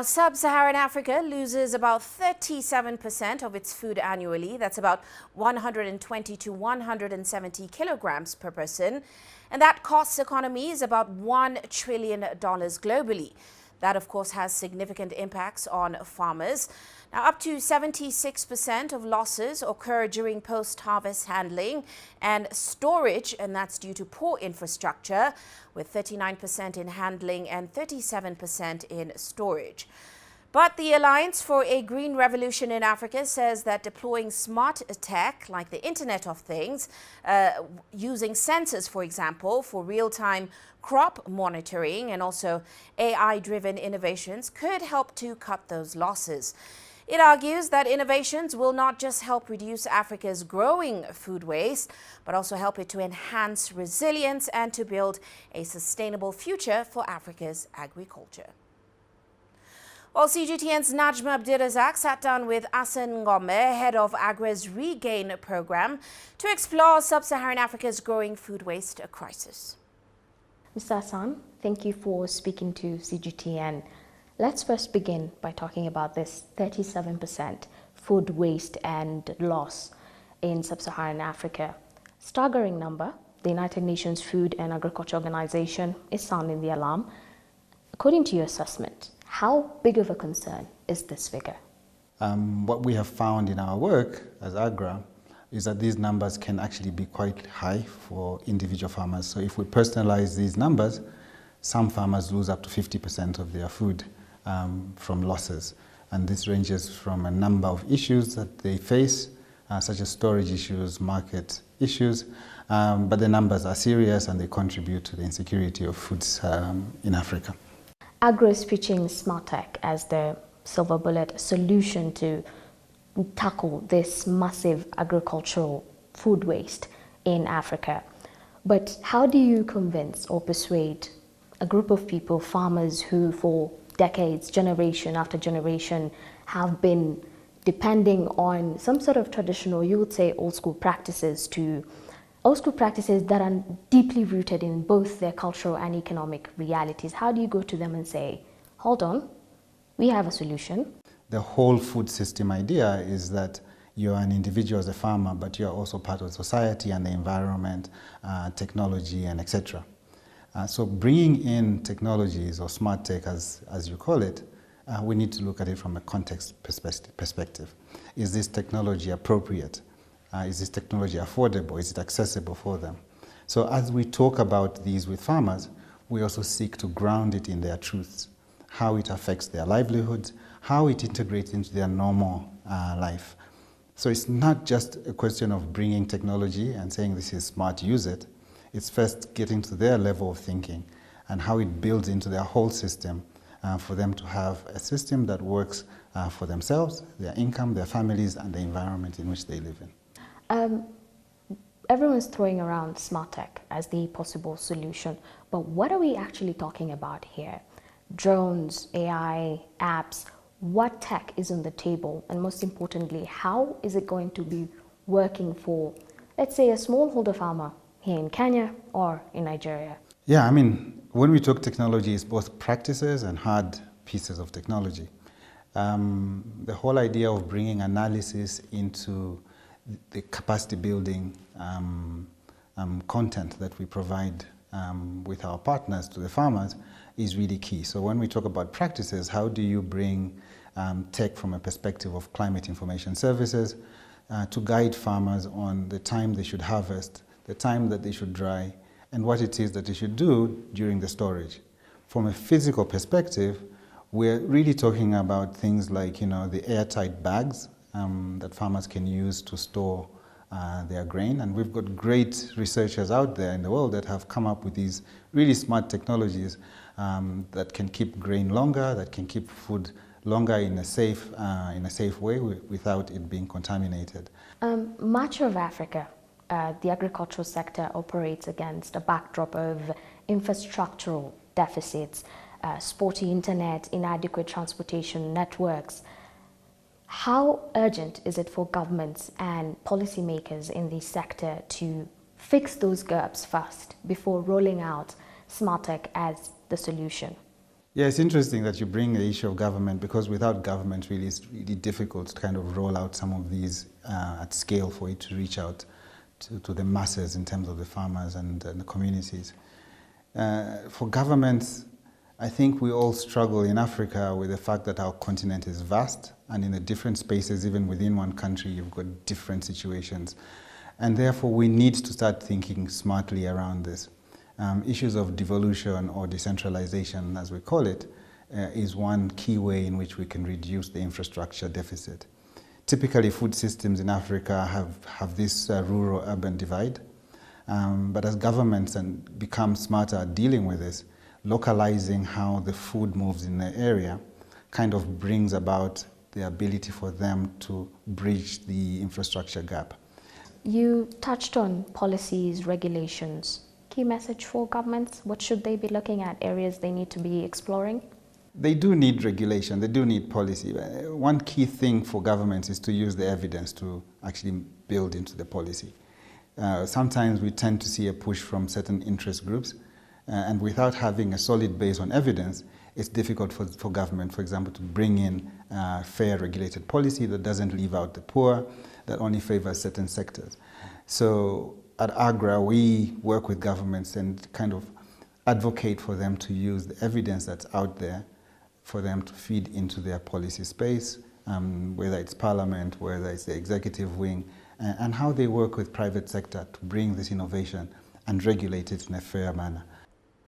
Sub-Saharan Africa loses about 37% of its food annually. That's about 120 to 170 kilograms per person. And that costs economies about $1 trillion globally. That, of course, has significant impacts on farmers. Now, up to 76% of losses occur during post-harvest handling and storage, and that's due to poor infrastructure, with 39% in handling and 37% in storage. But the Alliance for a Green Revolution in Africa says that deploying smart tech like the Internet of Things, using sensors, for example, for real-time crop monitoring and also AI-driven innovations could help to cut those losses. It argues that innovations will not just help reduce Africa's growing food waste, but also help it to enhance resilience and to build a sustainable future for Africa's agriculture. Well, CGTN's Najma Abdirazak sat down with Asan Ngome, head of AGRA's Regain program, to explore Sub-Saharan Africa's growing food waste crisis. Mr. Asan, thank you for speaking to CGTN. Let's first begin by talking about this 37% food waste and loss in Sub-Saharan Africa. Staggering number. The United Nations Food and Agriculture Organization is sounding the alarm. According to your assessment, how big of a concern is this figure? What we have found in our work as AGRA is that these numbers can actually be quite high for individual farmers. So if we personalize these numbers, some farmers lose up to 50% of their food from losses. And this ranges from a number of issues that they face, such as storage issues, market issues, but the numbers are serious and they contribute to the insecurity of foods in Africa. AGRA is pitching smart tech as the silver bullet solution to tackle this massive agricultural food waste in Africa. But how do you convince or persuade a group of people, farmers who for decades, generation after generation, have been depending on some sort of traditional, you would say old school practices that are deeply rooted in both their cultural and economic realities? How do you go to them and say, hold on, we have a solution? The whole food system idea is that you're an individual as a farmer, but you're also part of society and the environment, technology, and etc. So bringing in technologies or smart tech, as you call it, we need to look at it from a context perspective. Is this technology appropriate? Is this technology affordable? Is it accessible for them? So as we talk about these with farmers, we also seek to ground it in their truths, how it affects their livelihoods, how it integrates into their normal life. So it's not just a question of bringing technology and saying this is smart, use it. It's first getting to their level of thinking and how it builds into their whole system for them to have a system that works for themselves, their income, their families, and the environment in which they live in. Everyone's throwing around smart tech as the possible solution, but what are we actually talking about here? Drones, AI, apps, what tech is on the table? And most importantly, how is it going to be working for, let's say, a smallholder farmer here in Kenya or in Nigeria? Yeah, I mean, when we talk technology, it's both practices and hard pieces of technology. The whole idea of bringing analysis into the capacity building content that we provide with our partners to the farmers is really key. So when we talk about practices, how do you bring tech from a perspective of climate information services to guide farmers on the time they should harvest, the time that they should dry, and what it is that they should do during the storage. From a physical perspective, we're really talking about things like, the airtight bags that farmers can use to store their grain. And we've got great researchers out there in the world that have come up with these really smart technologies that can keep grain longer, that can keep food longer in a safe way without it being contaminated. Much of Africa, the agricultural sector operates against a backdrop of infrastructural deficits, spotty internet, inadequate transportation networks. How urgent is it for governments and policymakers in the sector to fix those gaps first before rolling out smart tech as the solution? Yeah, it's interesting that you bring the issue of government, because without government, really, it's really difficult to kind of roll out some of these at scale for it to reach out to the masses in terms of the farmers and the communities. For governments, I think we all struggle in Africa with the fact that our continent is vast, and in the different spaces, even within one country, you've got different situations. And therefore, we need to start thinking smartly around this. Issues of devolution or decentralization, as we call it, is one key way in which we can reduce the infrastructure deficit. Typically, food systems in Africa have this rural-urban divide. But as governments become smarter at dealing with this, localizing how the food moves in the area kind of brings about the ability for them to bridge the infrastructure gap. You touched on policies, regulations. Key message for governments? What should they be looking at, areas they need to be exploring? They do need regulation, they do need policy. One key thing for governments is to use the evidence to actually build into the policy. Sometimes we tend to see a push from certain interest groups, and without having a solid base on evidence, it's difficult for government, for example, to bring in fair regulated policy that doesn't leave out the poor, that only favors certain sectors. So at AGRA, we work with governments and kind of advocate for them to use the evidence that's out there for them to feed into their policy space, whether it's parliament, whether it's the executive wing, and how they work with private sector to bring this innovation and regulate it in a fair manner.